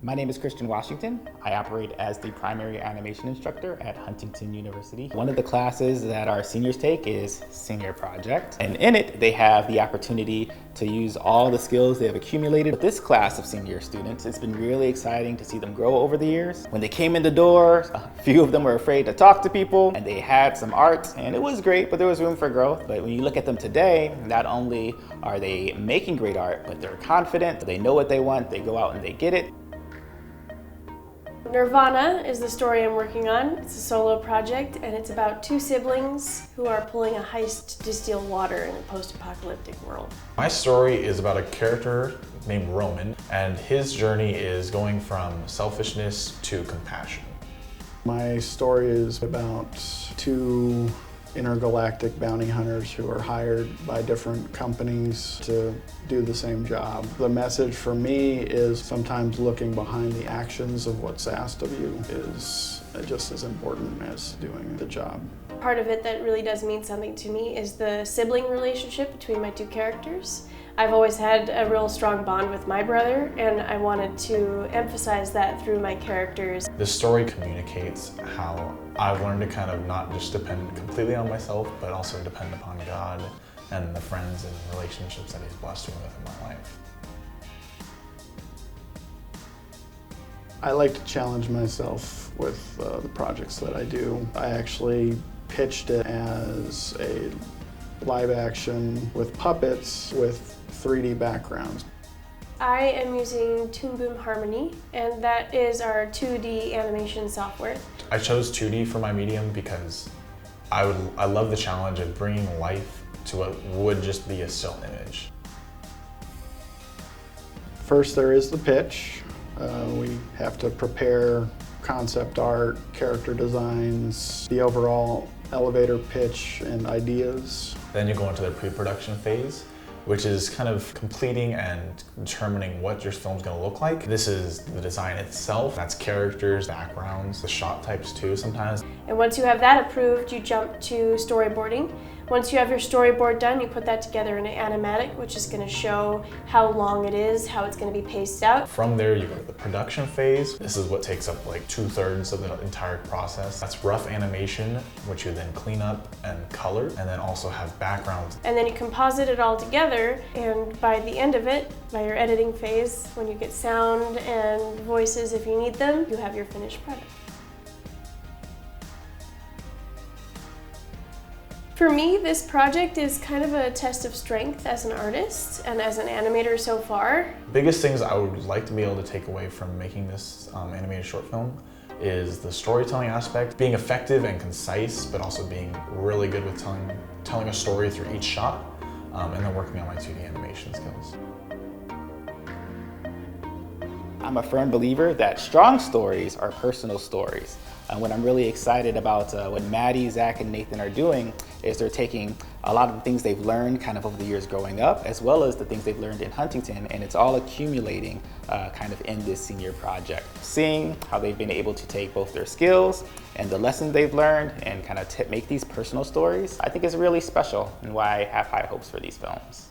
My name is Christian Washington. I operate as the primary animation instructor at Huntington University. One of the classes that our seniors take is Senior Project. And in it, they have the opportunity to use all the skills they have accumulated. With this class of senior students, it's been really exciting to see them grow over the years. When they came in the door, a few of them were afraid to talk to people, and they had some art, and it was great, but there was room for growth. But when you look at them today, not only are they making great art, but they're confident, they know what they want, they go out and they get it. Nirvana is the story I'm working on. It's a solo project, and it's about two siblings who are pulling a heist to steal water in a post-apocalyptic world. My story is about a character named Roman, and his journey is going from selfishness to compassion. My story is about two intergalactic bounty hunters who are hired by different companies to do the same job. The message for me is sometimes looking behind the actions of what's asked of you is just as important as doing the job. Part of it that really does mean something to me is the sibling relationship between my two characters. I've always had a real strong bond with my brother, and I wanted to emphasize that through my characters. This story communicates how I've learned to kind of not just depend completely on myself, but also depend upon God and the friends and relationships that He's blessed me with in my life. I like to challenge myself with the projects that I do. I actually pitched it as a live action with puppets with 3D backgrounds. I am using Toon Boom Harmony, and that is our 2D animation software. I chose 2D for my medium because I love the challenge of bringing life to what would just be a still image. First there is the pitch. We have to prepare concept art, character designs, the overall elevator pitch and ideas. Then you go into the pre-production phase, which is kind of completing and determining what your film's gonna look like. This is the design itself. That's characters, backgrounds, the shot types too sometimes. And once you have that approved, you jump to storyboarding. Once you have your storyboard done, you put that together in an animatic, which is going to show how long it is, how it's going to be paced out. From there, you go to the production phase. This is what takes up like 2/3 of the entire process. That's rough animation, which you then clean up and color, and then also have backgrounds. And then you composite it all together, and by the end of it, by your editing phase, when you get sound and voices if you need them, you have your finished product. For me, this project is kind of a test of strength as an artist and as an animator so far. Biggest things I would like to be able to take away from making this animated short film is the storytelling aspect, being effective and concise, but also being really good with telling a story through each shot, and then working on my 2D animation skills. I'm a firm believer that strong stories are personal stories. What I'm really excited about what Maddie, Zach, and Nathan are doing is they're taking a lot of the things they've learned kind of over the years growing up, as well as the things they've learned in Huntington, and it's all accumulating kind of in this senior project. Seeing how they've been able to take both their skills and the lessons they've learned and kind of make these personal stories, I think is really special and why I have high hopes for these films.